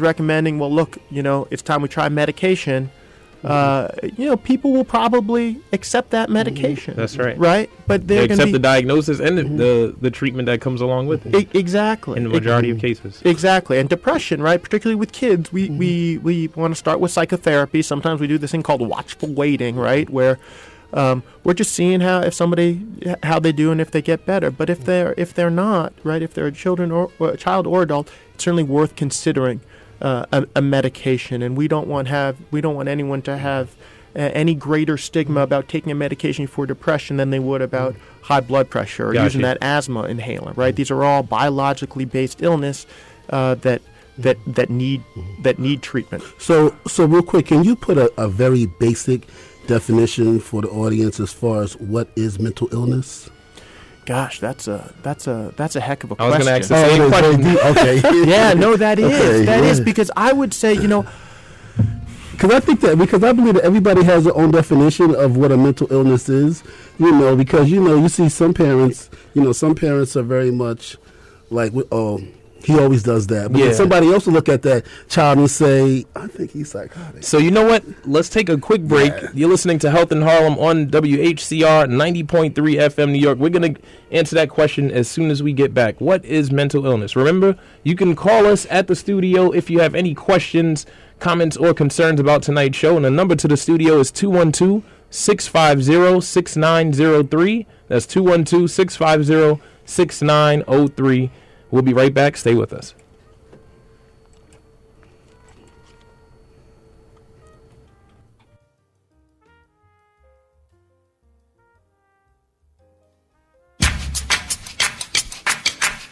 recommending, well, look, it's time we try medication. People will probably accept that medication. That's right. Right? But they accept the diagnosis and the treatment that comes along with it. Exactly. In the majority of cases. Exactly. And depression, right? Particularly with kids, we want to start with psychotherapy. Sometimes we do this thing called watchful waiting, right? Where we're just seeing how they do and if they get better. But if they're not, right? If they're a child or adult, it's certainly worth considering a medication, and we don't want anyone to have any greater stigma about taking a medication for depression than they would about high blood pressure or using that asthma inhaler. Right? These are all biologically based illness that need treatment. So real quick, can you put a very basic definition for the audience as far as what is mental illness? Gosh, that's a heck of a question. I was going to ask the same question. Okay. Yeah, no, that is because I would say, because I believe that everybody has their own definition of what a mental illness is, because you see some parents are very much like, oh, he always does that. But then somebody else will look at that child and say, I think he's psychotic. So you know what? Let's take a quick break. Yeah. You're listening to Health in Harlem on WHCR 90.3 FM New York. We're going to answer that question as soon as we get back. What is mental illness? Remember, you can call us at the studio if you have any questions, comments, or concerns about tonight's show. And the number to the studio is 212-650-6903. That's 212-650-6903. We'll be right back. Stay with us.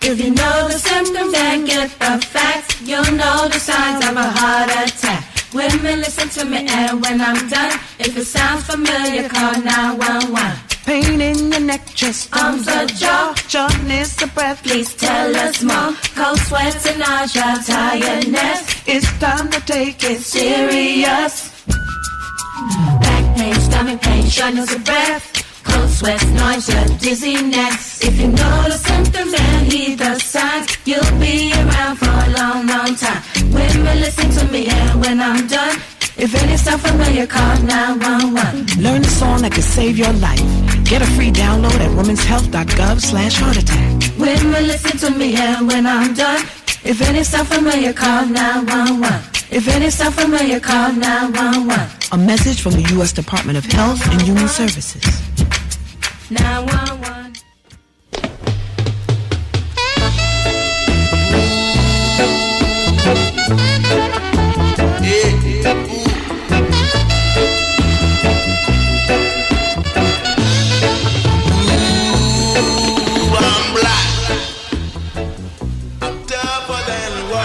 If you know the symptoms and get the facts, you'll know the signs of a heart attack. Women, listen to me, and when I'm done, if it sounds familiar, call 911. Pain in your neck, chest, arms or jaw, shortness of breath, please tell us more. Cold sweats and nausea, tiredness, it's time to take it serious. Back pain, stomach pain, shortness of breath, cold sweats, nausea, dizziness. If you know the symptoms and heed the signs, you'll be around for a long, long time. Women, listen to me, and when I'm done, if any sound familiar, call 911. Learn a song that could save your life. Get a free download at womenshealth.gov/heart attack. Women, listen to me, and when I'm done, if any sound familiar, call 911. If any sound familiar, call 911. A message from the U.S. Department of Health and Human Services. 911.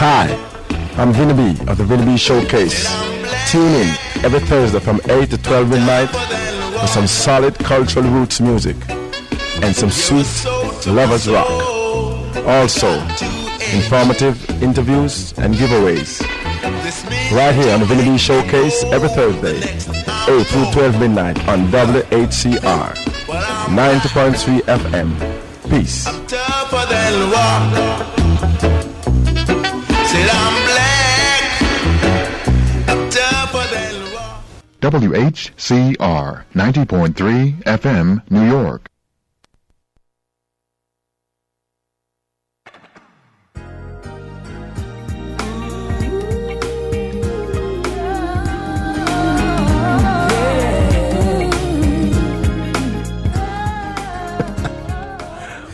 Hi, I'm Vinny B of the Vinny B Showcase. Tune in every Thursday from 8 to 12 midnight for some solid cultural roots music and some sweet lovers rock. Also, informative interviews and giveaways. Right here on the Vinny B Showcase every Thursday, 8 to 12 midnight on WHCR 90.3 FM. Peace. WHCR 90.3 FM, New York.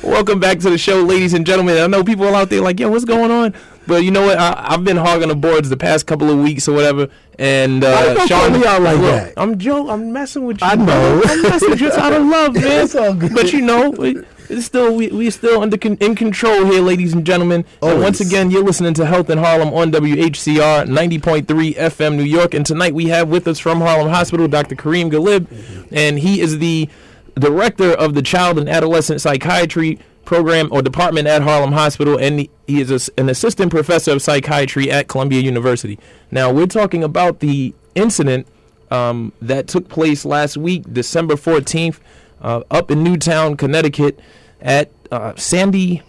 Welcome back to the show, ladies and gentlemen. I know people out there like, yo, what's going on? But you know what? I've been hogging the boards the past couple of weeks or whatever. And Sean, me out like that. I'm joking. I'm messing with you. I know. I'm messing with you out of love, man. It's all good. But you know, it's still we still in control here, ladies and gentlemen. And once again, you're listening to Health in Harlem on WHCR 90.3 FM New York. And tonight we have with us from Harlem Hospital, Dr. Kareem Galib, and he is the director of the Child and Adolescent Psychiatry Program or Department at Harlem Hospital, and he is an assistant professor of psychiatry at Columbia University. Now, we're talking about the incident that took place last week, December 14th, up in Newtown, Connecticut, at Sandy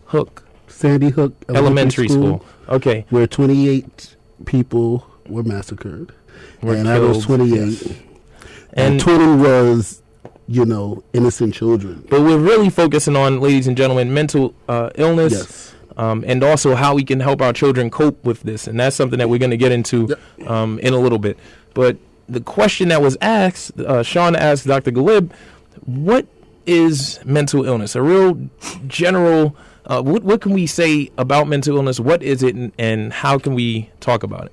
Hook Elementary School. Okay. where 28 people were massacred. Were and out of those killed, 28, yes. and 20 was, innocent children. But we're really focusing on, ladies and gentlemen, mental illness. Yes. And also how we can help our children cope with this. And that's something that we're going to get into in a little bit. But the question that was asked, Sean asked Dr. Galib, what is mental illness? A real general, what can we say about mental illness? What is it, and how can we talk about it?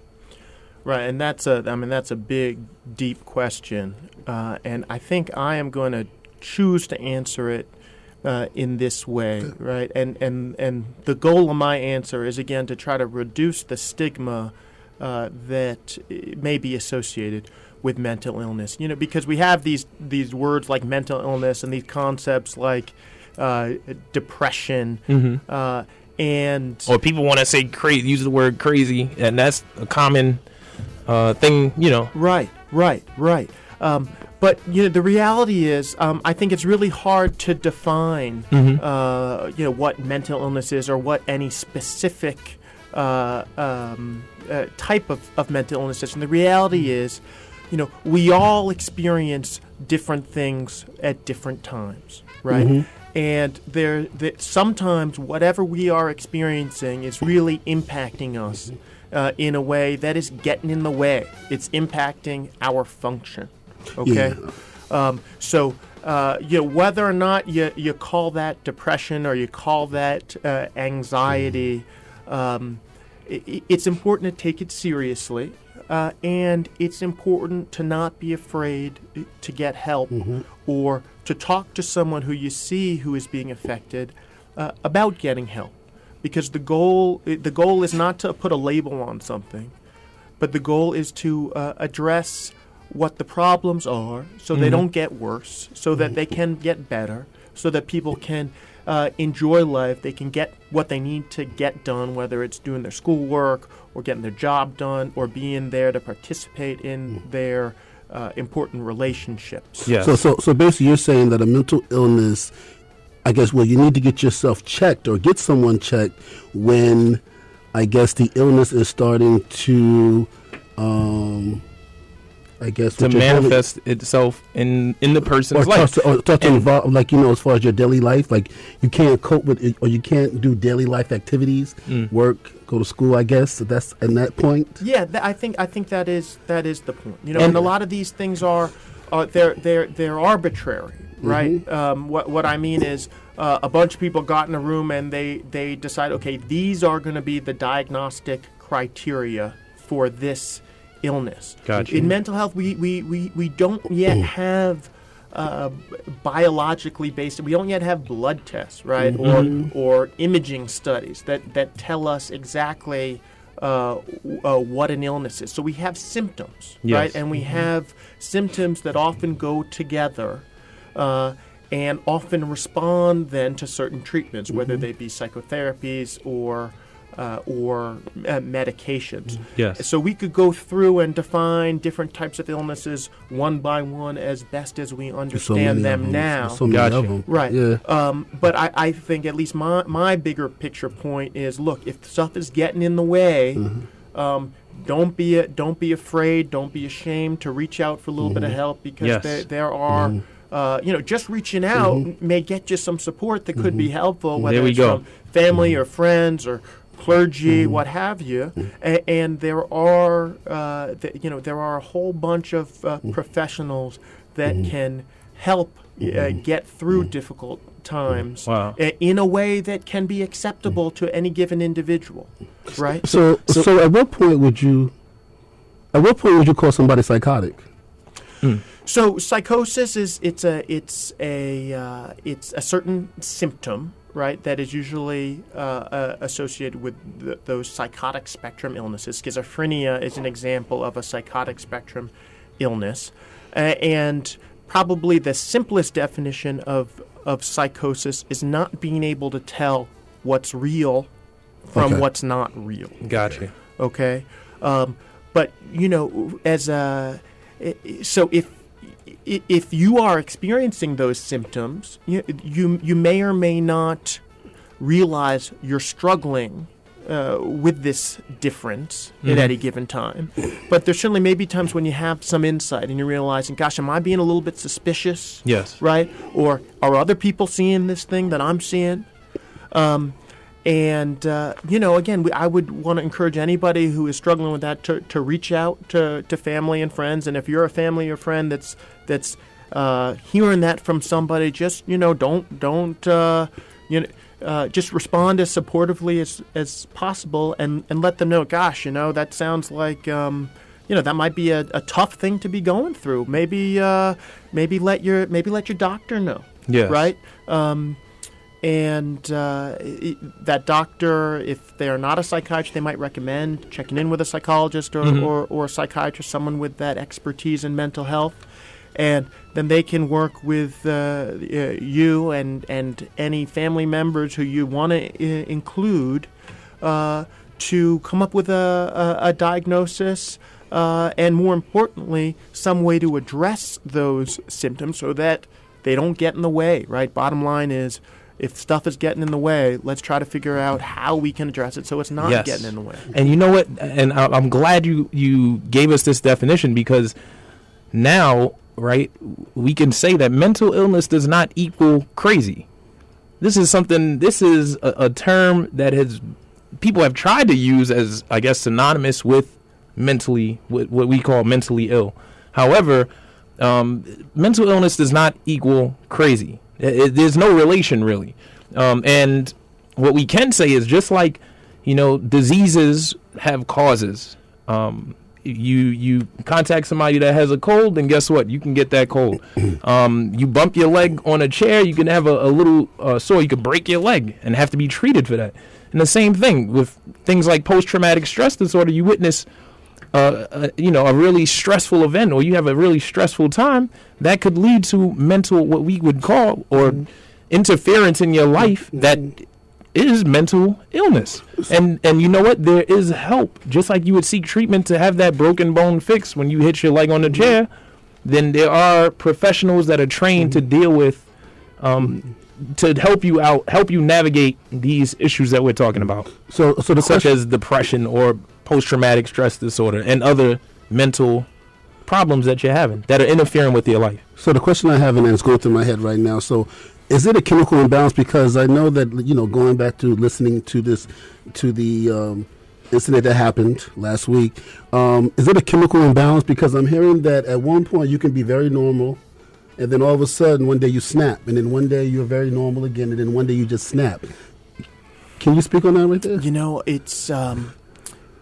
Right, and that's a big, deep question. And I think I am going to choose to answer it in this way, right? And the goal of my answer is, again, to try to reduce the stigma that may be associated with mental illness. Because we have these words like mental illness and these concepts like depression, and or people want to say crazy, use the word crazy, and that's a common thing, Right. But the reality is, I think it's really hard to define, what mental illness is or what any specific type of mental illness is. And the reality is, we all experience different things at different times, right? And sometimes whatever we are experiencing is really impacting us in a way that is getting in the way. It's impacting our function. Okay, so whether or not you call that depression or you call that anxiety, it's important to take it seriously, and it's important to not be afraid to get help or to talk to someone who you see who is being affected about getting help, because the goal is not to put a label on something, but the goal is to address what the problems are, so they don't get worse, so that they can get better, so that people can enjoy life. They can get what they need to get done, whether it's doing their schoolwork or getting their job done or being there to participate in their important relationships. Yes. So basically you're saying that a mental illness, I guess, you need to get yourself checked or get someone checked when, I guess, the illness is starting to to manifest itself in the person's life. Start to involve, as far as your daily life, you can't cope with it, or you can't do daily life activities, work, go to school, I guess. So that's in that point. Yeah, I think that is the point. And a lot of these things are they're arbitrary, right? What I mean is, a bunch of people got in a room and they decide, okay, these are going to be the diagnostic criteria for this illness. Gotcha. In mental health, we don't yet have biologically based. We don't yet have blood tests, right, or imaging studies that tell us exactly what an illness is. So we have symptoms, right, and we have symptoms that often go together. And often respond then to certain treatments, whether they be psychotherapies or medications. Yes. So we could go through and define different types of illnesses one by one as best as we understand them now. So many of them. Right. Yeah. But I think at least my bigger picture point is, look, if stuff is getting in the way, don't be afraid, don't be ashamed to reach out for a little bit of help, because there are. Just reaching out may get you some support that could be helpful, whether it's from family or friends or clergy, what have you. And there are, there are a whole bunch of professionals that can help get through difficult times in a way that can be acceptable to any given individual, right? So at what point would you call somebody psychotic? So psychosis is it's a certain symptom, right, that is usually associated with those psychotic spectrum illnesses. Schizophrenia is an example of a psychotic spectrum illness, and probably the simplest definition of psychosis is not being able to tell what's real from what's not real. Gotcha. Okay, but so if you are experiencing those symptoms, you may or may not realize you're struggling with this difference at any given time. But there certainly may be times when you have some insight and you're realizing, gosh, am I being a little bit suspicious? Yes. Right? Or are other people seeing this thing that I'm seeing? Again, I would want to encourage anybody who is struggling with that to reach out to family and friends. And if you're a family or friend that's hearing that from somebody, just just respond as supportively as possible and let them know, gosh, that sounds like that might be a tough thing to be going through. Maybe let your doctor know. Yes. Right. That doctor, if they're not a psychiatrist, they might recommend checking in with a psychologist or a psychiatrist, someone with that expertise in mental health. And then they can work with you and any family members who you want to include to come up with a diagnosis and, more importantly, some way to address those symptoms so that they don't get in the way, right? Bottom line is, if stuff is getting in the way, let's try to figure out how we can address it so it's not getting in the way. And you know what? And I'm glad you gave us this definition, because now, right, we can say that mental illness does not equal crazy. This is a term that people have tried to use as, I guess, synonymous with what we call mentally ill. However, mental illness does not equal crazy. There's no relation, really. And what we can say is, just like, diseases have causes. You contact somebody that has a cold, and guess what? You can get that cold. You bump your leg on a chair, you can have a little sore. You could break your leg and have to be treated for that. And the same thing with things like post-traumatic stress disorder. You witness a really stressful event, or you have a really stressful time, that could lead to mental, what we would call, or interference in your life that is mental illness. And you know what? There is help. Just like you would seek treatment to have that broken bone fixed when you hit your leg on the chair, then there are professionals that are trained to deal with, to help you out, help you navigate these issues that we're talking about. So such as depression or post-traumatic stress disorder and other mental problems that you're having that are interfering with your life. So the question I have, and it's going through my head right now, so is it a chemical imbalance? Because I know that, going back to listening to the incident that happened last week, is it a chemical imbalance? Because I'm hearing that at one point you can be very normal, and then all of a sudden one day you snap, and then one day you're very normal again, and then one day you just snap. Can you speak on that right there?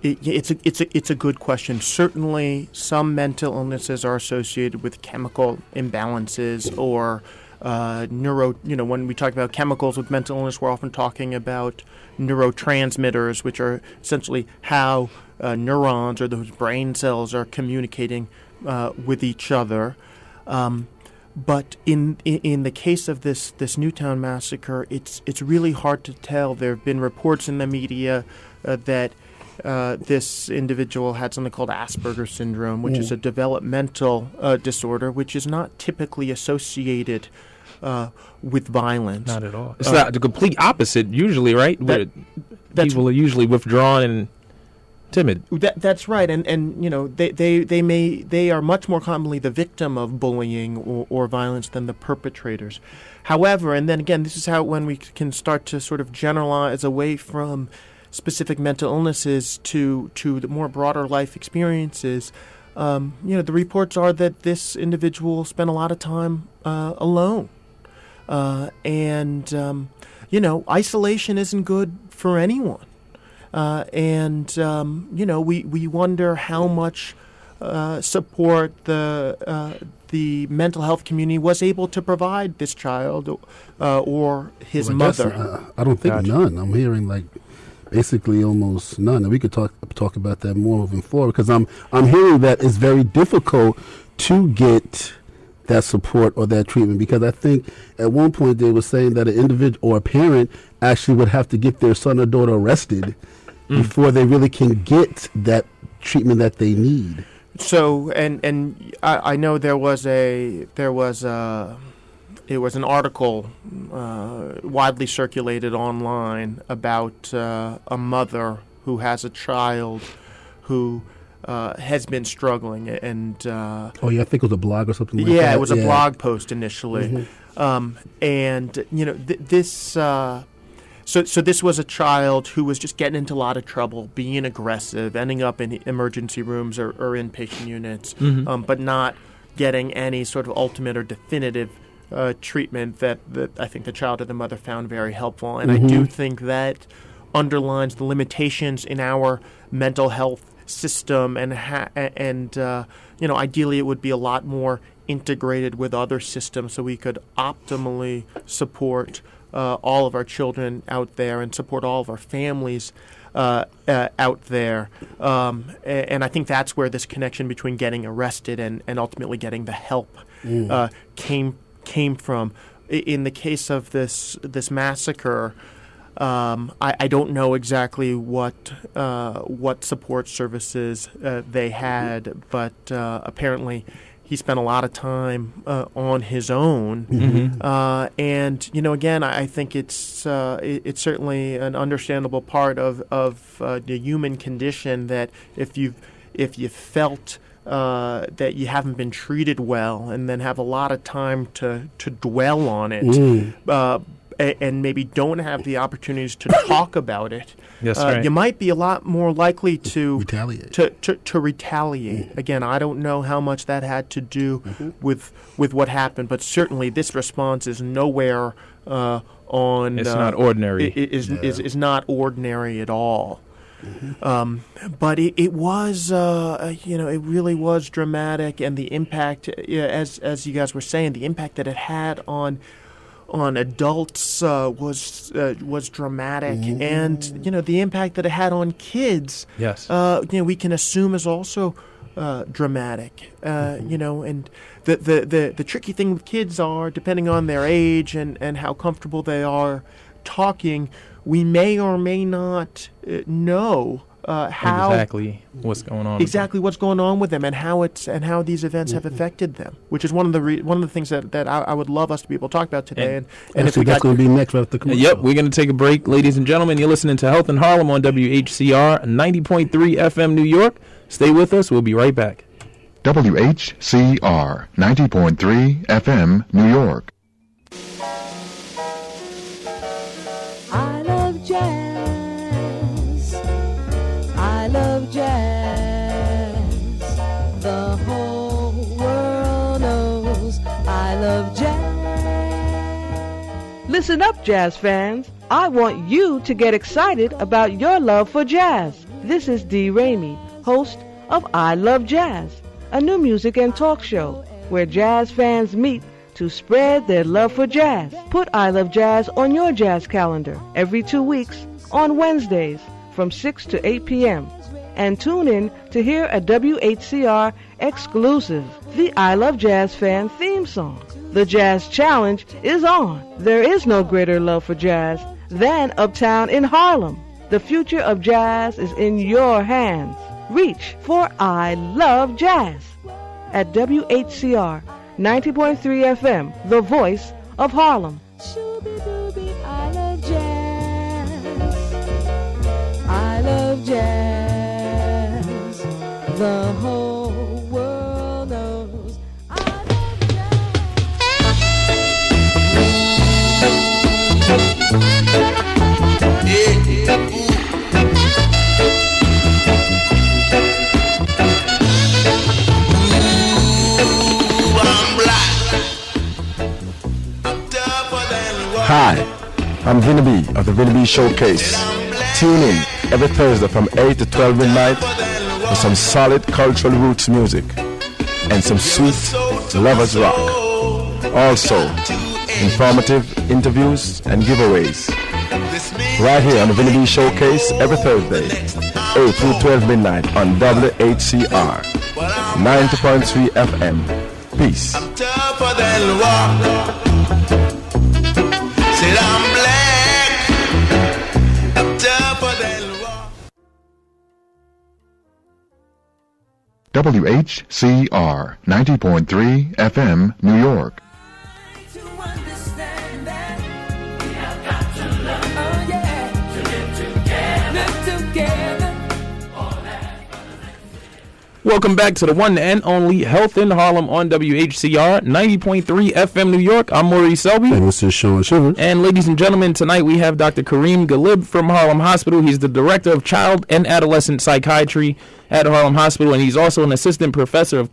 It's a good question. Certainly, some mental illnesses are associated with chemical imbalances or when we talk about chemicals with mental illness, we're often talking about neurotransmitters, which are essentially how neurons or those brain cells are communicating with each other. But in the case of this Newtown massacre, it's really hard to tell. There have been reports in the media that this individual had something called Asperger's syndrome, which is a developmental disorder, which is not typically associated with violence. Not at all. It's not the complete opposite usually, right? People are usually withdrawn and timid. That's right, and they are much more commonly the victim of bullying or violence than the perpetrators. However, and then again, this is how when we can start to sort of generalize away from specific mental illnesses to the more broader life experiences. The reports are that this individual spent a lot of time alone. Isolation isn't good for anyone. We wonder how much support the mental health community was able to provide this child or his mother. I don't think none. I'm hearing basically almost none, and we could talk about that more moving forward, because I'm hearing that it's very difficult to get that support or that treatment, because I think at one point they were saying that an individual or a parent actually would have to get their son or daughter arrested before they really can get that treatment that they need. So, and I know there was an article widely circulated online about a mother who has a child who has been struggling, and I think it was a blog or something like that. Yeah, it was a blog post initially. And this so this was a child who was just getting into a lot of trouble, being aggressive, ending up in emergency rooms or inpatient units, but not getting any sort of ultimate or definitive treatment that I think the child or the mother found very helpful. And I do think that underlines the limitations in our mental health system, and ideally it would be a lot more integrated with other systems so we could optimally support all of our children out there and support all of our families out there. And I think that's where this connection between getting arrested and ultimately getting the help came from. In the case of this massacre, I don't know exactly what support services they had, but apparently he spent a lot of time on his own. And again, I think it's certainly an understandable part of the human condition that if you felt that you haven't been treated well, and then have a lot of time to dwell on it. And maybe don't have the opportunities to talk about it, you might be a lot more likely to retaliate. To retaliate. Again, I don't know how much that had to do with what happened, but certainly this response is nowhere on. It's not ordinary. Is not ordinary at all. But it was, it really was dramatic, and the impact, as you guys were saying, the impact that it had on adults was dramatic, and the impact that it had on kids, we can assume is also dramatic. And the tricky thing with kids are, depending on their age and how comfortable they are talking, we may or may not know how exactly what's going on. What's going on with them, and how these events have affected them, which is one of the things that I would love us to be able to talk about today. And if we that's going to be next right after the commercial. Yep, we're going to take a break, ladies and gentlemen. You're listening to Health in Harlem on WHCR 90.3 FM New York. Stay with us. We'll be right back. WHCR 90.3 FM New York. I love jazz. I love jazz. The whole world knows I love jazz. Listen up, jazz fans. I want you to get excited about your love for jazz. This is Dee Ramey, host of I Love Jazz, a new music and talk show where jazz fans meet to spread their love for jazz. Put I Love Jazz on your jazz calendar every 2 weeks on Wednesdays from 6 to 8 p.m. And tune in to hear a WHCR exclusive, the I Love Jazz fan theme song. The Jazz Challenge is on. There is no greater love for jazz than Uptown in Harlem. The future of jazz is in your hands. Reach for I Love Jazz at WHCR 90.3 FM, the voice of Harlem. Shooby-dooby, I love jazz. I love jazz. The whole world knows I love jazz. Hi, I'm Vinny B of the Vinny B Showcase. Tune in every Thursday from 8 to 12 midnight for some solid cultural roots music and some sweet lovers rock. Also, informative interviews and giveaways. Right here on the Vinny B Showcase every Thursday, 8 to 12 midnight on WHCR 90.3 FM. Peace. I'm black, I'm tougher than rock. WHCR 90.3 FM New York. Welcome back to the one and only Health in Harlem on WHCR 90.3 FM New York. I'm Maurice Selby. And this is Sean Shivers. And ladies and gentlemen, tonight we have Dr. Kareem Galib from Harlem Hospital. He's the Director of Child and Adolescent Psychiatry at Harlem Hospital, and he's also an Assistant Professor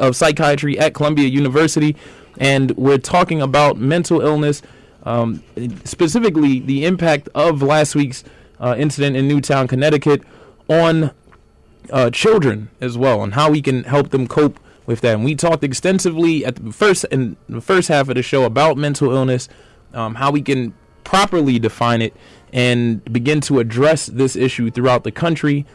of Psychiatry at Columbia University. And we're talking about mental illness, specifically the impact of last week's incident in Newtown, Connecticut on children as well, and how we can help them cope with that. And we talked extensively in the first half of the show about mental illness, how we can properly define it and begin to address this issue throughout the country,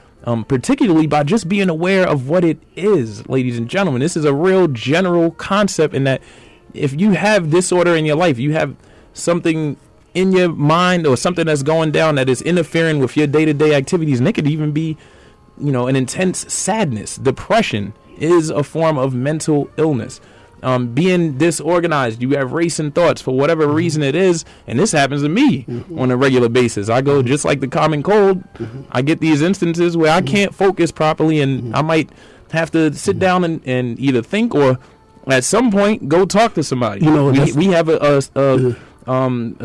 particularly by just being aware of what it is, ladies and gentlemen. This is a real general concept in that if you have disorder in your life, you have something in your mind or something that's going down that is interfering with your day-to-day activities, and it could even be an intense sadness. Depression is a form of mental illness. Being disorganized, you have racing thoughts for whatever reason it is, and this happens to me on a regular basis. I go just like the common cold. I get these instances where I can't focus properly, and I might have to sit down and either think or at some point go talk to somebody. We have a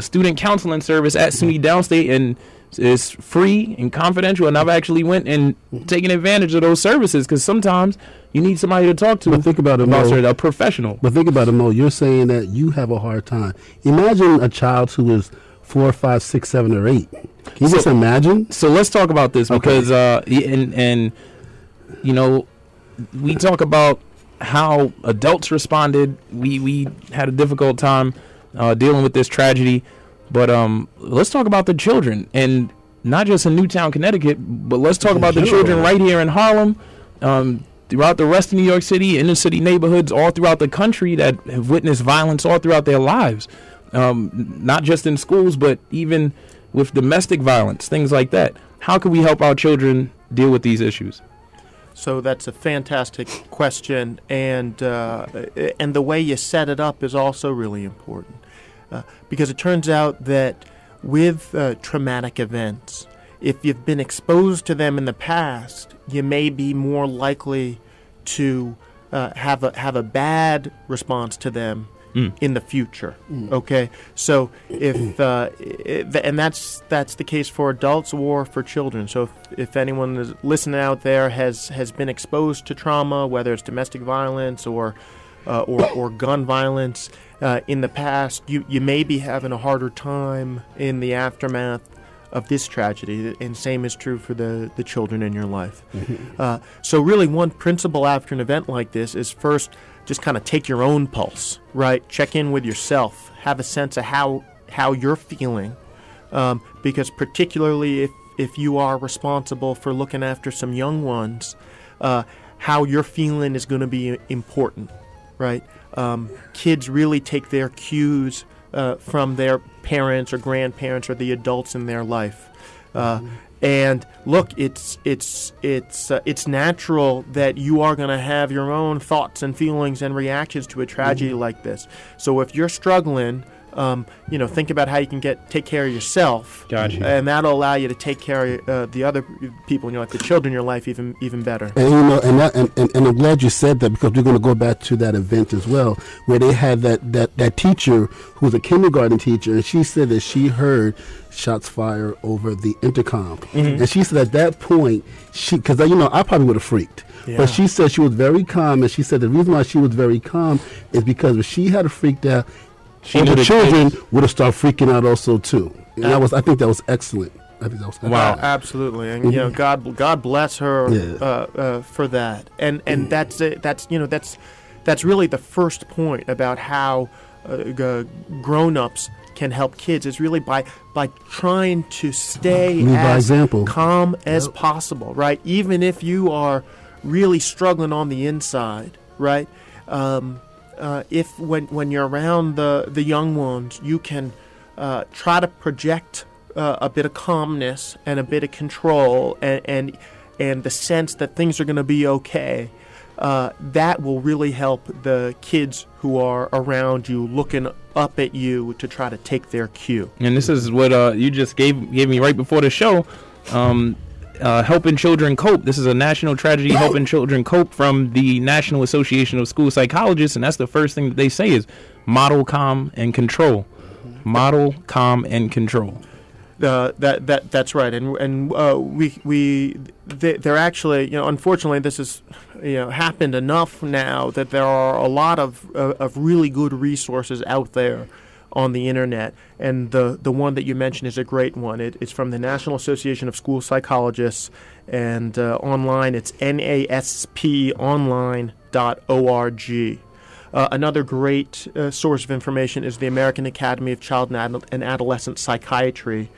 student counseling service at SUNY Downstate, and it's free and confidential, and I've actually went and taken advantage of those services because sometimes you need somebody to talk to. But think about it, Mo. A professional. But think about it, Mo. You're saying that you have a hard time. Imagine a child who is 4, 5, 6, 7, or 8. Can you just imagine? So let's talk about this because, we talk about how adults responded. We had a difficult time dealing with this tragedy. But let's talk about the children, and not just in Newtown, Connecticut, but let's talk about the children right here in Harlem, throughout the rest of New York City, inner city neighborhoods, all throughout the country that have witnessed violence all throughout their lives, not just in schools, but even with domestic violence, things like that. How can we help our children deal with these issues? So that's a fantastic question, and the way you set it up is also really important. Because it turns out that with traumatic events, if you've been exposed to them in the past, you may be more likely to have a bad response to them in the future. Okay, so and that's the case for adults or for children. So if anyone is listening out there has been exposed to trauma, whether it's domestic violence or gun violence in the past, you may be having a harder time in the aftermath of this tragedy, and same is true for the children in your life. So really one principle after an event like this is first just kind of take your own pulse, right? Check in with yourself, have a sense of how you're feeling, because particularly if you are responsible for looking after some young ones, how you're feeling is going to be important. Right, kids really take their cues from their parents or grandparents or the adults in their life, and look, it's natural that you are going to have your own thoughts and feelings and reactions to a tragedy like this. So if you're struggling, think about how you can take care of yourself. Gotcha. And that'll allow you to take care of the other people in your life, the children in your life, even better. And I'm glad you said that, because we're going to go back to that event as well, where they had that teacher who was a kindergarten teacher, and she said that she heard shots fired over the intercom, and she said at that point, because I probably would have freaked. Yeah. But she said she was very calm, and she said the reason why she was very calm is because if she had freaked out, the children would have started freaking out also too. And I think that was excellent. Wow, absolutely, and God bless her for that. And that's it. That's really the first point about how grown-ups can help kids, is really by trying to stay as calm as possible, right? Even if you are really struggling on the inside, right? If when you're around the young ones, you can try to project a bit of calmness and a bit of control and the sense that things are going to be okay. That will really help the kids who are around you, looking up at you to try to take their cue. And this is what you just gave me right before the show. Helping Children Cope. This is a national tragedy, Helping Children Cope, from the National Association of School Psychologists, and that's the first thing that they say is model, calm, and control. Model, calm, and control. That's right, and they're actually, unfortunately, this is happened enough now that there are a lot of really good resources out there on the internet, and the one that you mentioned is a great one. It's from the National Association of School Psychologists, and online it's nasponline.org. Another great source of information is the American Academy of Child and Adolescent Psychiatry,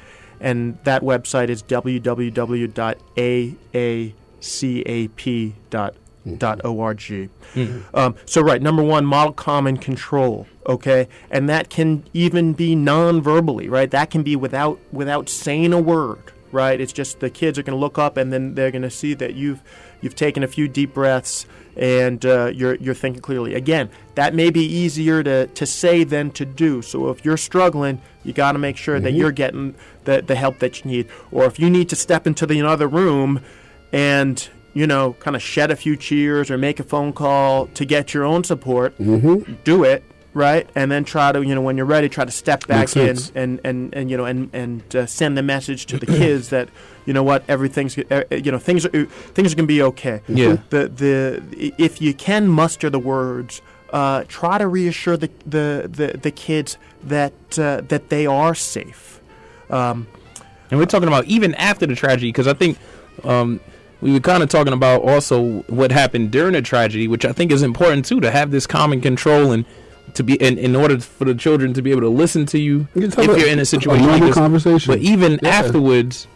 and that website is www.aacap.org. So right, number one, model, calm, and control. Okay, and that can even be non-verbally, right? That can be without saying a word, right? It's just the kids are going to look up, and then they're going to see that you've taken a few deep breaths, and you're thinking clearly. Again, that may be easier to say than to do. So if you're struggling, you got to make sure that you're getting the help that you need. Or if you need to step into the other room and kind of shed a few tears or make a phone call to get your own support, do it. Right, and then try to, when you're ready, try to step back in and send the message to the kids that, what, everything's, things are gonna be okay. Yeah. If you can muster the words, try to reassure the kids that they are safe. And we're talking about even after the tragedy, because I think we were kind of talking about also what happened during the tragedy, which I think is important too, to have this common control and to be in order for the children to be able to listen to you if you're in a situation like this. Conversation. But even afterwards,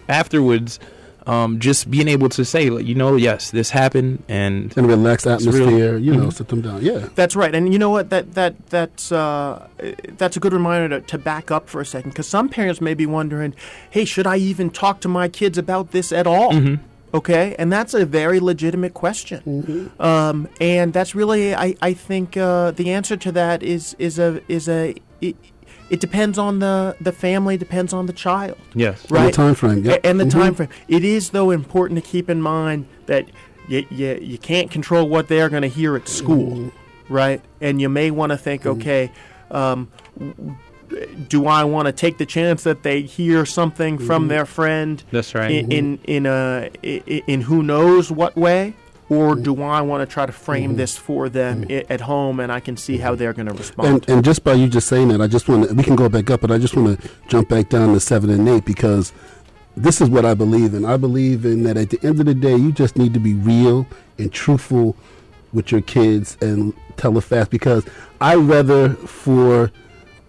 just being able to say, yes, this happened, and in a relaxed atmosphere, sit them down. Yeah, that's right. And you know what? That's a good reminder to back up for a second, because some parents may be wondering, hey, should I even talk to my kids about this at all? Okay, and that's a very legitimate question, and that's really, I think, the answer to that is it depends on the family, depends on the child. Yes, right. And the time frame, and the time frame. It is, though, important to keep in mind that you can't control what they're going to hear at school, right? And you may want to think, okay. Do I want to take the chance that they hear something from their friend? That's right. In who knows what way, or do I want to try to frame this for them at home, and I can see how they're going to respond? And just by you just saying that, I just want to. We can go back up, but I just want to jump back down to 7 and 8, because this is what I believe in. I believe in that at the end of the day, you just need to be real and truthful with your kids and tell the facts, because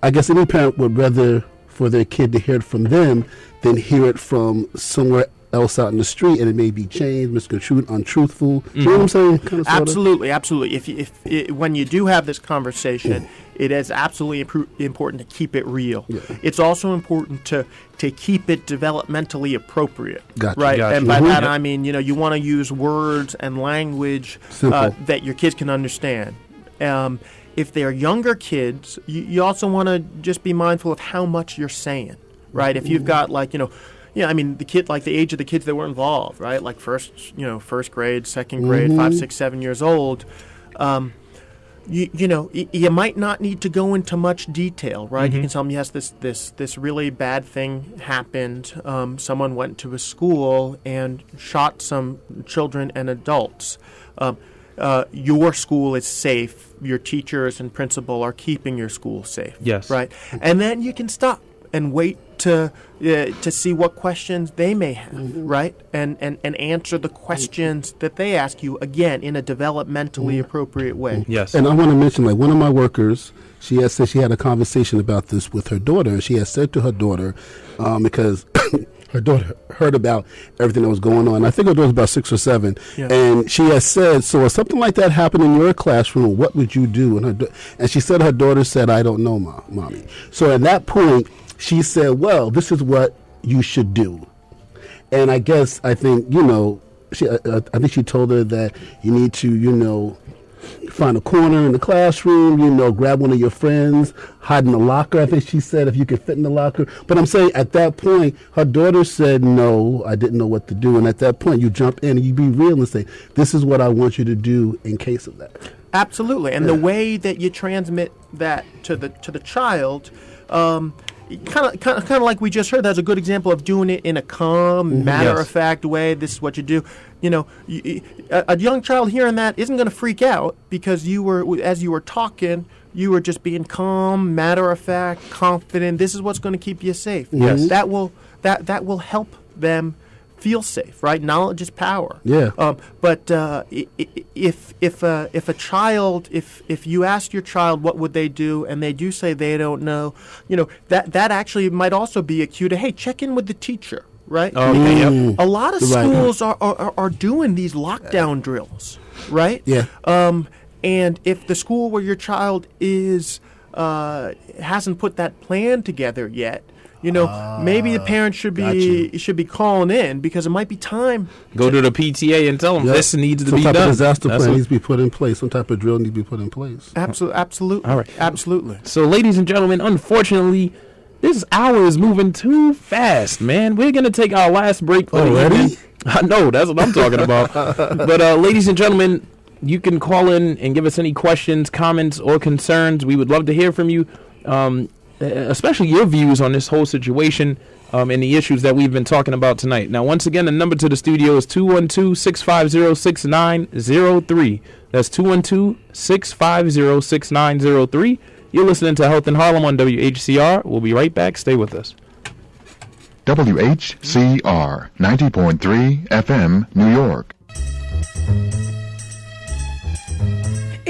I guess any parent would rather for their kid to hear it from them than hear it from somewhere else out in the street, and it may be changed, misconstrued, untruthful. You know what I'm saying? Kind of, absolutely. If when you do have this conversation, it is absolutely important to keep it real. Yeah. It's also important to keep it developmentally appropriate. Gotcha. Right? Gotcha. And by that I mean, you want to use words and language that your kids can understand. If they're younger kids, you also want to just be mindful of how much you're saying, right? If you've got the kid, like the age of the kids that were involved, right? Like first grade, second grade, 5, 6, 7 years old. You might not need to go into much detail, right? You can tell them, yes, this really bad thing happened. Someone went to a school and shot some children and adults. Your school is safe. Your teachers and principal are keeping your school safe. Yes. Right? And then you can stop and wait to see what questions they may have, right? And answer the questions that they ask you, again, in a developmentally appropriate way. Yes. And I want to mention, like, one of my workers, she has said she had a conversation about this with her daughter, and she has said to her daughter, because her daughter heard about everything that was going on. I think her daughter was about 6 or 7. Yeah. And she has said, so if something like that happened in your classroom, what would you do? And she said her daughter said, I don't know, Mommy. So at that point, she said, well, this is what you should do. And I think, I think she told her that you need to, find a corner in the classroom, grab one of your friends, hide in the locker, I think she said, if you could fit in the locker. But I'm saying at that point, her daughter said, no, I didn't know what to do. And at that point, you jump in and you be real and say, this is what I want you to do in case of that. Absolutely. And the way that you transmit that to the child, kind of like we just heard, that's a good example of doing it in a calm, matter-of-fact way. This is what you do. A young child hearing that isn't going to freak out because as you were talking, you were just being calm, matter-of-fact, confident. This is what's going to keep you safe. Yes. That will help them feel safe, right? Knowledge is power. Yeah. But if you ask your child what would they do, and they do say they don't know, that actually might also be a cue to, hey, check in with the teacher, right? Okay. A lot of schools are doing these lockdown drills, right? Yeah. And if the school where your child is hasn't put that plan together yet, maybe the parents should be calling in, because it might be time. Go to the PTA and tell them this needs to be done. Some type of disaster plan needs to be put in place. Some type of drill needs to be put in place. Absolutely. All right. Absolutely. So, ladies and gentlemen, unfortunately, this hour is moving too fast, man. We're going to take our last break for the evening. I know, that's what I'm talking about. But, ladies and gentlemen, you can call in and give us any questions, comments, or concerns. We would love to hear from you. Especially your views on this whole situation and the issues that we've been talking about tonight. Now, once again, the number to the studio is 212-650-6903. That's 212-650-6903. You're listening to Health in Harlem on WHCR. We'll be right back. Stay with us. WHCR 90.3 FM, New York.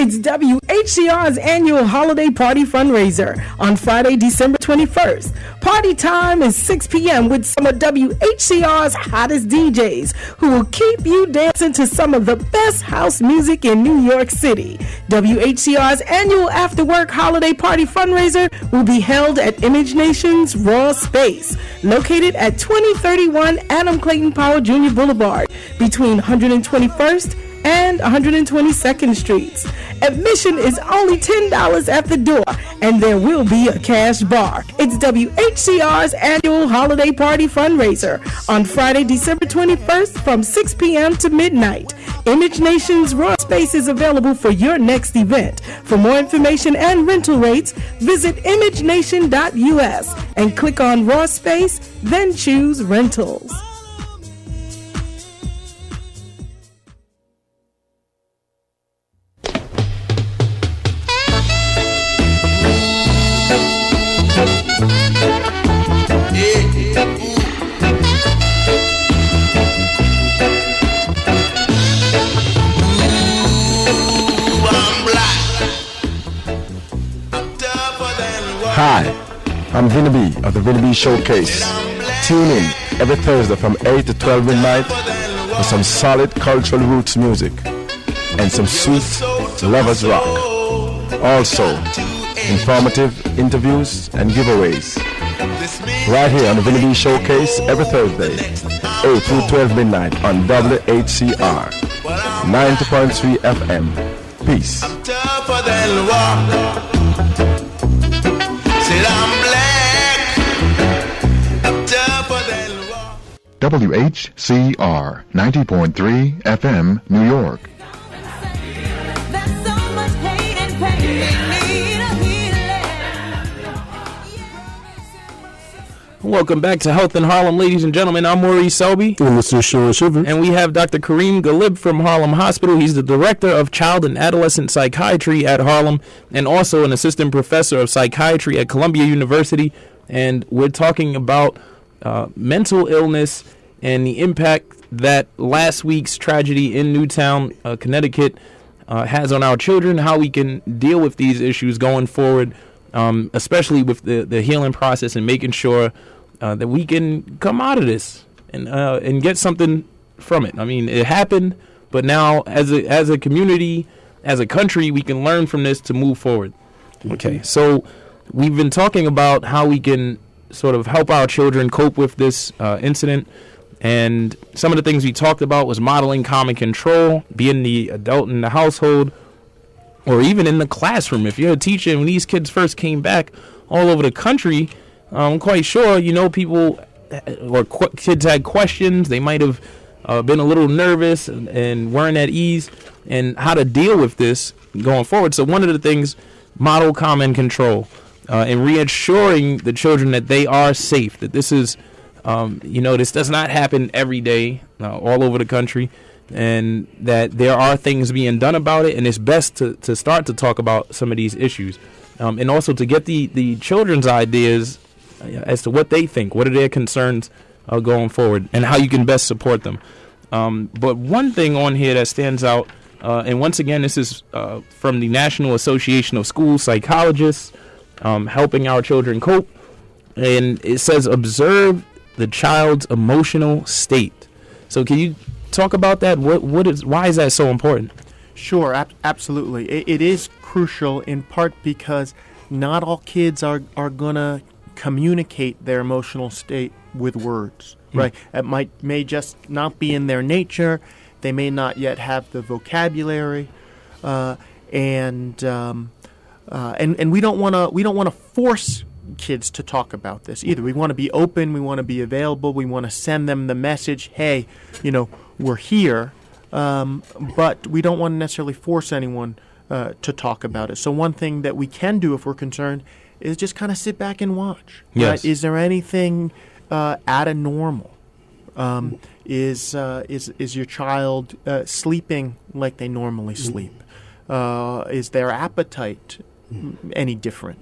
It's WHCR's annual holiday party fundraiser on Friday, December 21st. Party time is 6 p.m. with some of WHCR's hottest DJs who will keep you dancing to some of the best house music in New York City. WHCR's annual after-work holiday party fundraiser will be held at Image Nation's Raw Space, located at 2031 Adam Clayton Powell Jr. Boulevard, between 121st and 122nd Streets. Admission is only $10 at the door, and there will be a cash bar. It's WHCR's annual holiday party fundraiser on Friday, December 21st from 6 p.m. to midnight. Image Nation's Raw Space is available for your next event. For more information and rental rates, visit imagenation.us and click on Raw Space, then choose Rentals. Hi, I'm Vinny B of the Vinny B Showcase. Tune in every Thursday from 8 to 12 midnight for some solid cultural roots music and some sweet lovers rock. Also, informative interviews and giveaways. Right here on the Vinny B Showcase every Thursday, 8 to 12 midnight on WHCR 90.3 FM. Peace. I'm tougher than rock. Said I'm black. I'm tougher than rock. WHCR 90.3 FM, New York. Welcome back to Health in Harlem, ladies and gentlemen. I'm Maurice Selby. And Mr. Sean Shiver. And we have Dr. Kareem Galib from Harlem Hospital. He's the Director of Child and Adolescent Psychiatry at Harlem and also an Assistant Professor of Psychiatry at Columbia University. And we're talking about mental illness and the impact that last week's tragedy in Newtown, Connecticut, has on our children, how we can deal with these issues going forward, especially with the healing process and making sure that we can come out of this and get something from it. I mean, it happened, but now as a community, as a country, we can learn from this to move forward. Okay, so we've been talking about how we can sort of help our children cope with this incident. And some of the things we talked about was modeling common control, being the adult in the household, or even in the classroom. If you're a teacher, and when these kids first came back all over the country, I'm quite sure, people or kids had questions. They might have been a little nervous and weren't at ease, and how to deal with this going forward. So one of the things, model common control, and reassuring the children that they are safe, that this is, this does not happen every day all over the country, and that there are things being done about it, and it's best to start to talk about some of these issues, and also to get the children's ideas as to what they think, what are their concerns going forward, and how you can best support them. But one thing on here that stands out, and once again, this is from the National Association of School Psychologists, helping our children cope, and it says observe the child's emotional state. So can you talk about that? Why is that so important? Sure, absolutely. It is crucial in part because not all kids are going to communicate their emotional state with words, right? It may just not be in their nature. They may not yet have the vocabulary, and we don't want to force kids to talk about this either. We want to be open. We want to be available. We want to send them the message, hey, we're here, but we don't want to necessarily force anyone to talk about it. So one thing that we can do if we're concerned is just kind of sit back and watch. Yes. Right? Is there anything out of normal? Is your child sleeping like they normally sleep? Is their appetite any different?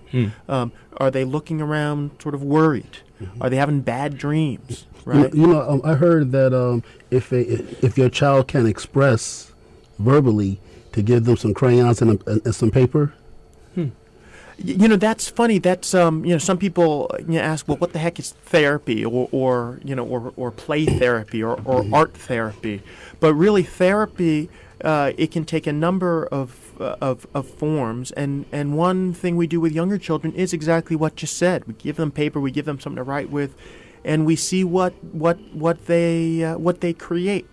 Are they looking around sort of worried? Are they having bad dreams? Right? I heard that if your child can express verbally, to give them some crayons and some paper. That's funny. That's some people ask, well, what the heck is therapy, or play therapy, or art therapy? But really, therapy it can take a number of forms, and one thing we do with younger children is exactly what you said. We give them paper, we give them something to write with, and we see what they create,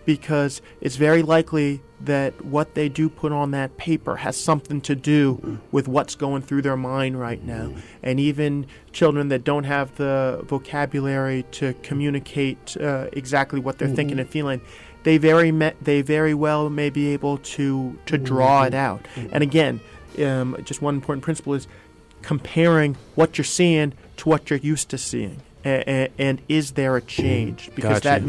because it's very likely that what they do put on that paper has something to do with what's going through their mind right now. And even children that don't have the vocabulary to communicate exactly what they're thinking and feeling, they very well may be able to draw it out. And again, just one important principle is comparing what you're seeing to what you're used to seeing. And is there a change? Because Gotcha.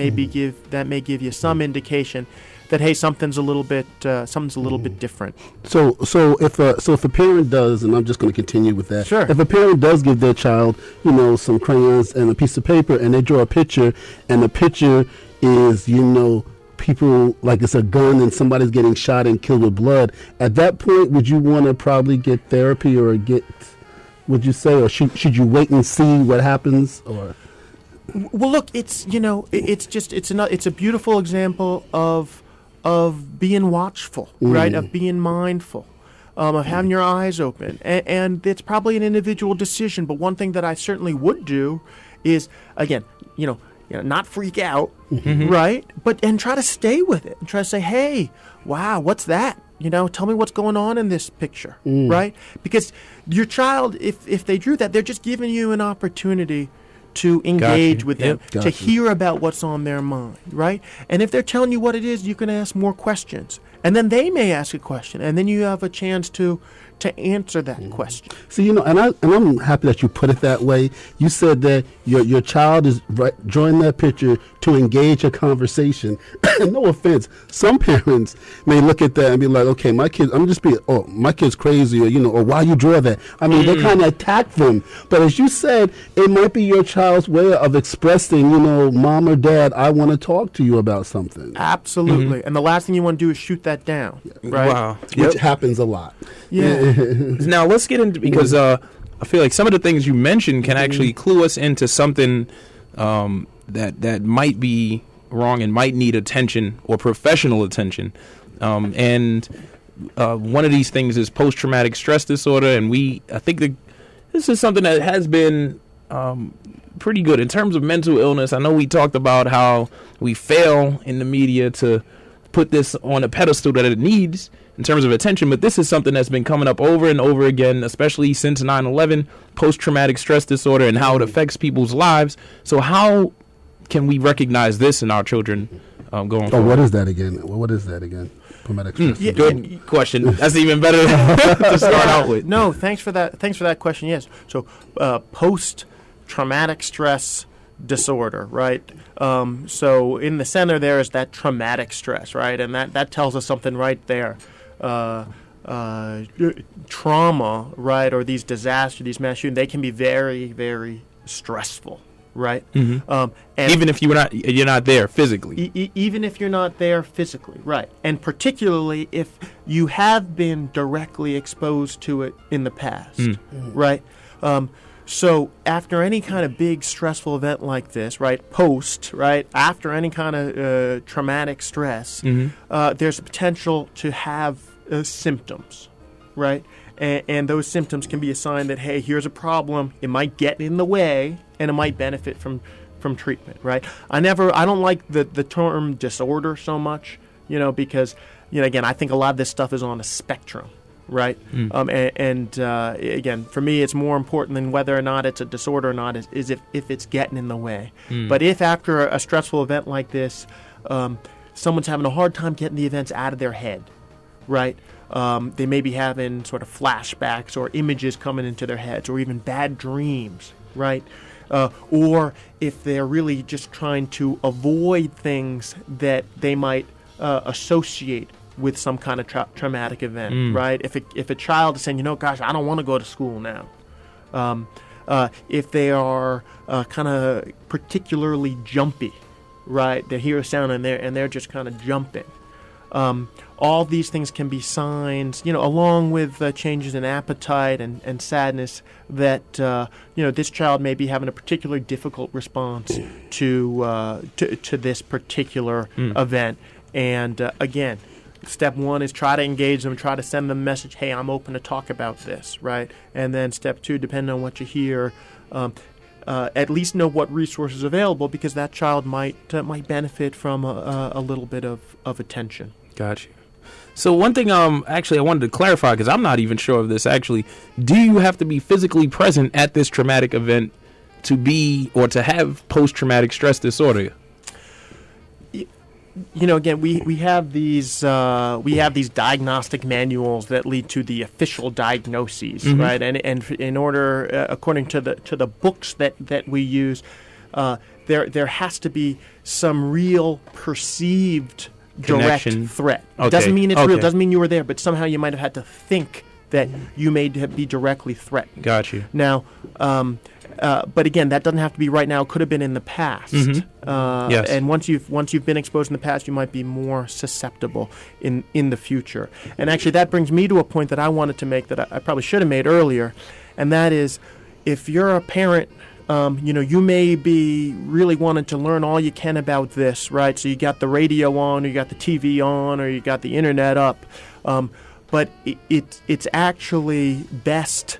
that may give you some indication that, hey, something's a little bit different. So if a parent does, and I'm just going to continue with that. Sure. If a parent does give their child, some crayons and a piece of paper, and they draw a picture, and the picture is, people, like it's a gun and somebody's getting shot and killed with blood, at that point, would you want to probably get therapy, or would you say, or should you wait and see what happens, or? Well, look, it's a beautiful example of being watchful, right? Of being mindful, of having your eyes open, and it's probably an individual decision. But one thing that I certainly would do is, again, not freak out, right? And try to stay with it and try to say, hey, wow, what's that? Tell me what's going on in this picture, right? Because your child, if they drew that, they're just giving you an opportunity to engage with them, to hear about what's on their mind, right? And if they're telling you what it is, you can ask more questions. And then they may ask a question, and then you have a chance to answer that question. So, and I'm happy that you put it that way. You said that your child is drawing that picture to engage a conversation. No offense, some parents may look at that and be like, okay, my kid's crazy, or why you draw that? I mean, they kind of attack them. But as you said, it might be your child's way of expressing, mom or dad, I want to talk to you about something. Absolutely. And the last thing you want to do is shoot that down, right? Wow. Which happens a lot. Yeah. Now let's get into, because I feel like some of the things you mentioned can actually clue us into something that might be wrong and might need attention, or professional attention. And one of these things is post-traumatic stress disorder, and I think this is something that has been pretty good in terms of mental illness. I know we talked about how we fail in the media to put this on a pedestal that it needs in terms of attention, but this is something that's been coming up over and over again, especially since 9/11, post-traumatic stress disorder, and how it affects people's lives. So how can we recognize this in our children going forward? What is that again? What is that again? Traumatic stress. Good question. That's even better to start out with. No, thanks for that question. Yes. So post-traumatic stress disorder, right? So in the center there is that traumatic stress, right? And that tells us something right there. Trauma, right, or these disasters, these mass shootings, they can be very, very stressful, right? And even if you're not there physically. Even if you're not there physically, right? And particularly if you have been directly exposed to it in the past, right? So after any kind of big stressful event like this, right, after any kind of traumatic stress, there's a potential to have symptoms, right? And those symptoms can be a sign that, hey, here's a problem. It might get in the way, and it might benefit from treatment, right? I don't like the term disorder so much, because, again, I think a lot of this stuff is on a spectrum. Right, again, for me, it's more important than whether or not it's a disorder or not is if it's getting in the way. But if after a stressful event like this, someone's having a hard time getting the events out of their head, right? They may be having sort of flashbacks or images coming into their heads, or even bad dreams, right? Or if they're really just trying to avoid things that they might associate with some kind of traumatic event, right? If a child is saying, gosh, I don't want to go to school now. If they are kind of particularly jumpy, right? They hear a sound and they're just kind of jumping. All these things can be signs, along with changes in appetite and sadness, that this child may be having a particularly difficult response to this particular event. And again, step one is try to engage them, try to send them a message, hey, I'm open to talk about this, right? And then step two, depending on what you hear, at least know what resources are available, because that child might benefit from a little bit of attention. Gotcha. So one thing actually I wanted to clarify, because I'm not even sure of this actually, do you have to be physically present at this traumatic event to be or to have post-traumatic stress disorder? Again, we have these diagnostic manuals that lead to the official diagnoses, right? And in order, according to the books that we use, there has to be some real perceived direct threat. Okay. Doesn't mean it's real. Doesn't mean you were there, but somehow you might have had to think that you may be directly threatened. Got you. Now. But again, that doesn't have to be right now. It could have been in the past. Yes. And once you've been exposed in the past, you might be more susceptible in the future. And actually, that brings me to a point that I wanted to make that I probably should have made earlier, and that is, if you're a parent, you may be really wanting to learn all you can about this, right? So you got the radio on, or you got the TV on, or you got the internet up, but it's actually best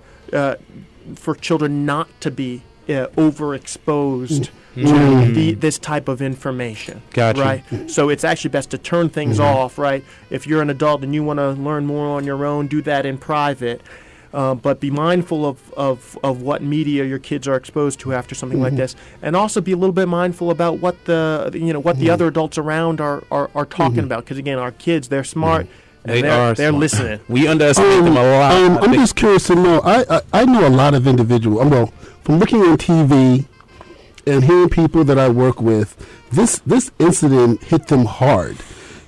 for children not to be overexposed to this type of information. Gotcha. Right? So it's actually best to turn things off, right? If you're an adult and you want to learn more on your own, do that in private. But be mindful of what media your kids are exposed to after something like this, and also be a little bit mindful about what the other adults around are talking about. Because again, our kids, they're smart. They're listening. We underestimate them a lot. I'm just curious to know. I know a lot of individuals. Well, from looking on TV and hearing people that I work with, this incident hit them hard.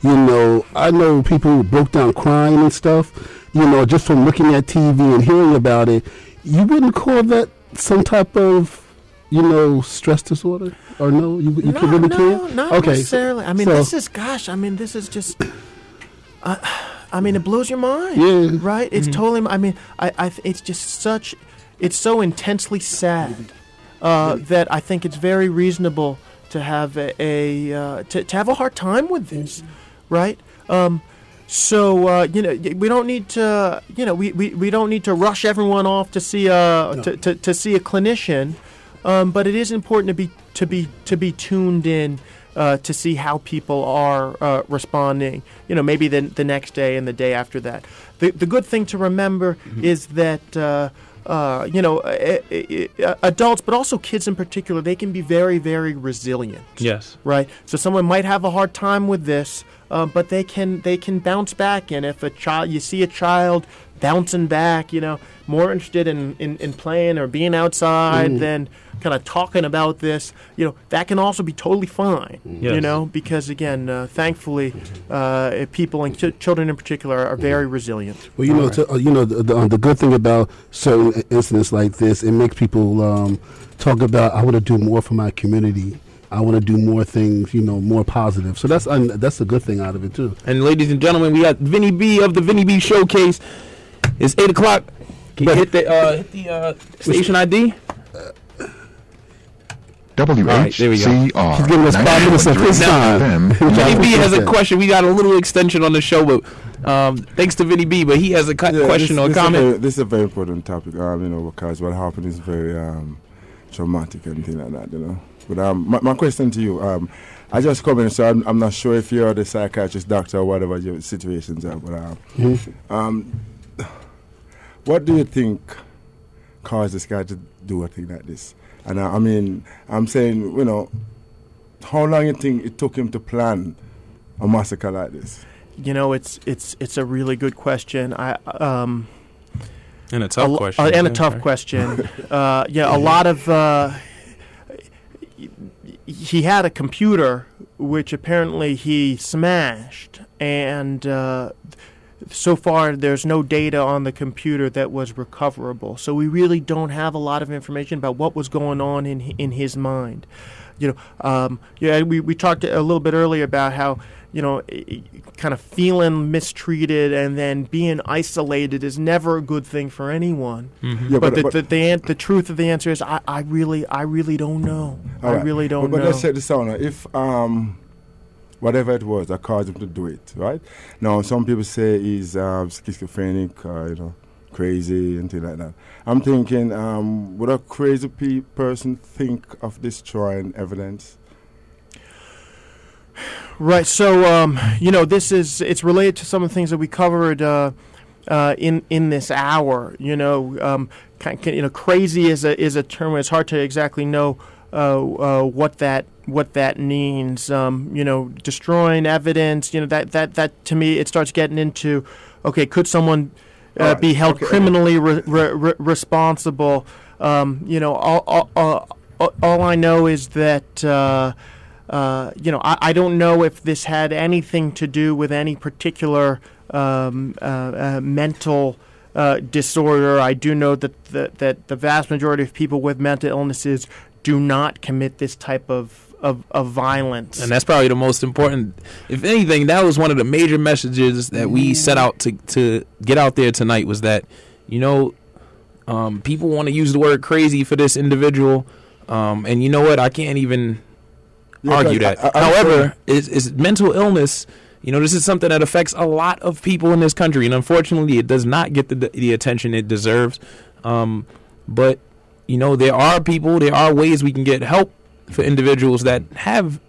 I know people who broke down crying and stuff. Just from looking at TV and hearing about it, you wouldn't call that some type of stress disorder, or no? You really can't. Not necessarily. This is just. It blows your mind, right? It's totally. It's just it's so intensely sad that I think it's very reasonable to have to have a hard time with this, right? So we don't need to we don't need to rush everyone off to see to see a clinician, but it is important to be tuned in to see how people are responding, maybe the next day and the day after that. The good thing to remember is that, adults, but also kids in particular, they can be very, very resilient. Yes. Right? So someone might have a hard time with this, but they can bounce back. And if you see a child bouncing back, more interested in playing or being outside than kind of talking about this, that can also be totally fine. Yes. Because again, thankfully, people and children in particular are very resilient. Well, the good thing about certain incidents like this, it makes people talk about, I want to do more for my community. I want to do more things, more positive. So that's a good thing out of it too. And ladies and gentlemen, we got Vinny B of the Vinny B Showcase. It's 8 o'clock. Can you hit the station ID? WHCR. He's giving us 5 minutes of his time. Vinny B has a question. We got a little extension on the show, but thanks to Vinny B, but he has a question or comment. This is a very important topic, because what happened is very traumatic and things like that, But my question to you, I just come in, so I'm not sure if you're the psychiatrist, doctor, or whatever your situations are, but what do you think caused this guy to do a thing like this? And I'm saying, how long you think it took him to plan a massacre like this? It's a really good question. And a tough question. And a tough question. A lot of. He had a computer which apparently he smashed, and so far there's no data on the computer that was recoverable. So we really don't have a lot of information about what was going on in his mind. We talked a little bit earlier about how kind of feeling mistreated and then being isolated is never a good thing for anyone. Mm-hmm. Yeah, but the truth of the answer is I really don't know. I really don't know. But let's say this out now. If whatever it was that caused him to do it, right? Now some people say he's schizophrenic, crazy and things like that. I'm thinking, would a crazy person think of destroying evidence? Right. So, it's related to some of the things that we covered in this hour. Crazy is a term. It's hard to exactly know what that means. Destroying evidence. That to me it starts getting into, okay, could someone be held criminally responsible? All I know is that. I don't know if this had anything to do with any particular mental disorder. I do know that the vast majority of people with mental illnesses do not commit this type of violence. And that's probably the most important. If anything, that was one of the major messages that we set out to get out there tonight, was that, people want to use the word crazy for this individual. And you know what? I can't even argue that. However, it's mental illness. This is something that affects a lot of people in this country, and unfortunately, it does not get the attention it deserves. But there are ways we can get help for individuals that have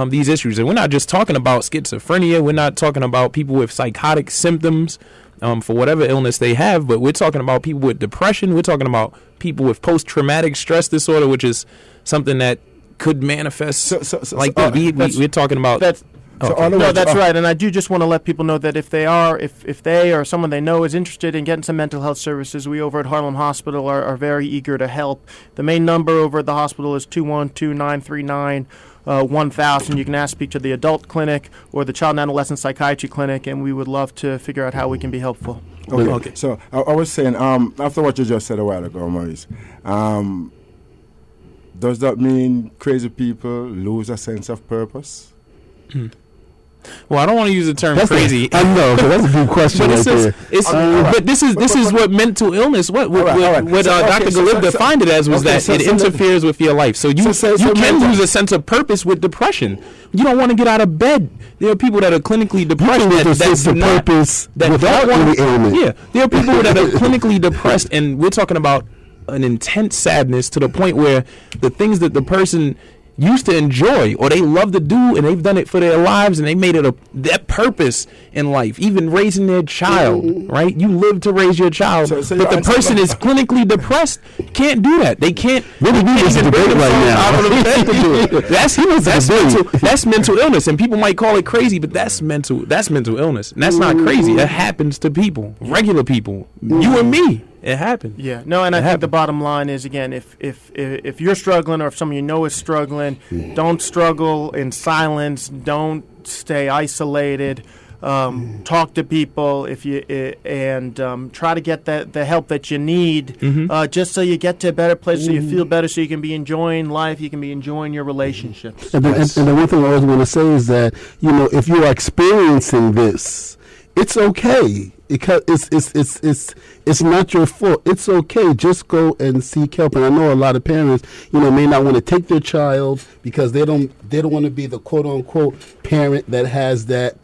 these issues, and we're not just talking about schizophrenia. We're not talking about people with psychotic symptoms for whatever illness they have, but we're talking about people with depression. We're talking about people with post-traumatic stress disorder, which is something that could manifest we're talking about. That's right. And I do just want to let people know that if they or someone they know is interested in getting some mental health services, we over at Harlem Hospital are very eager to help. The main number over at the hospital is 212-939-1000. You can speak to the adult clinic or the child and adolescent psychiatry clinic, and we would love to figure out how we can be helpful. Okay. So I was saying, after what you just said a while ago, Maurice, does that mean crazy people lose a sense of purpose? Well, I don't want to use the term crazy. I know, but that's a good question. But this is what mental illness. What Dr. Galib defined it as was that it interferes with your life. So you can lose a sense of purpose with depression. You don't want to get out of bed. There are people that are clinically depressed there are people that are clinically depressed, and we're talking about an intense sadness to the point where the things that the person used to enjoy or they love to do, and they've done it for their lives, and they made it their purpose in life, even raising their child, right? You live to raise your child, but the person is clinically depressed, can't do that. They can't. Really, this is debate right now. That's mental illness, and people might call it crazy, but that's mental illness, and that's not crazy. It happens to people, regular people, you and me. It happened. Yeah, no, and I think the bottom line is, again, if you're struggling or if someone you know is struggling, don't struggle in silence. Don't stay isolated. Talk to people and try to get the help that you need, just so you get to a better place, so you feel better, so you can be enjoying life, you can be enjoying your relationships. And the one thing I always want to say is that, if you are experiencing this, it's okay. Because it's not your fault. It's okay. Just go and seek help. And I know a lot of parents, may not want to take their child because they don't want to be the quote unquote parent that has that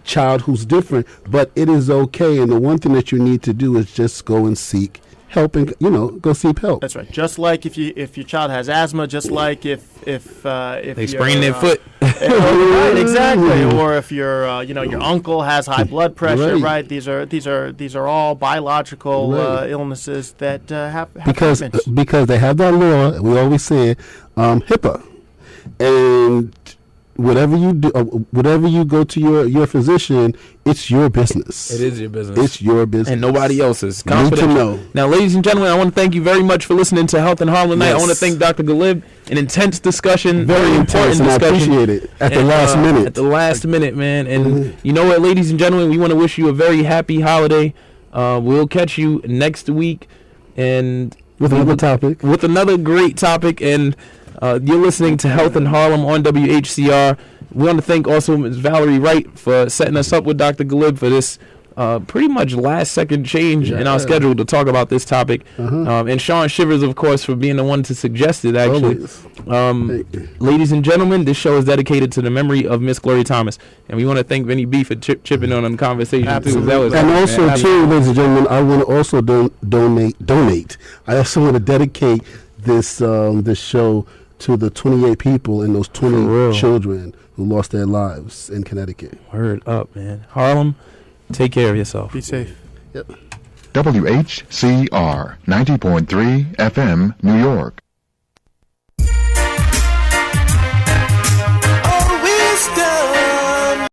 child who's different. But it is okay. And the one thing that you need to do is just go and seek help and go seek help. That's right. Just like if your child has asthma, just like if they sprain their foot, right, exactly. Or if your uncle has high blood pressure, right? These are all biological illnesses that have because they have that law. We always say HIPAA, and whatever you do, whatever you go to your physician, it's your business. It is your business. It's your business, and nobody else's. You need to know. Now, ladies and gentlemen, I want to thank you very much for listening to Health in Harlem Night. I want to thank Dr. Galib. An intense discussion, very important discussion. I appreciate it. At the last minute. At the last minute, man. And you know what, ladies and gentlemen, we want to wish you a very happy holiday. We'll catch you next week, and with another topic, with another great topic. And you're listening to Health in Harlem on WHCR. We want to thank also Ms. Valerie Wright for setting us up with Dr. Galib for this pretty much last-second change in our schedule to talk about this topic. And Sean Shivers, of course, for being the one to suggest it, actually. Ladies and gentlemen, this show is dedicated to the memory of Miss Gloria Thomas. And we want to thank Vinny B for chipping on the conversation, too. That was and also, too, ladies and gentlemen, I want to also donate. I also want to dedicate this show to the 28 people and those 20 children who lost their lives in Connecticut. Word up, man. Harlem, take care of yourself. Be safe. Yep. WHCR 90.3 FM, New York.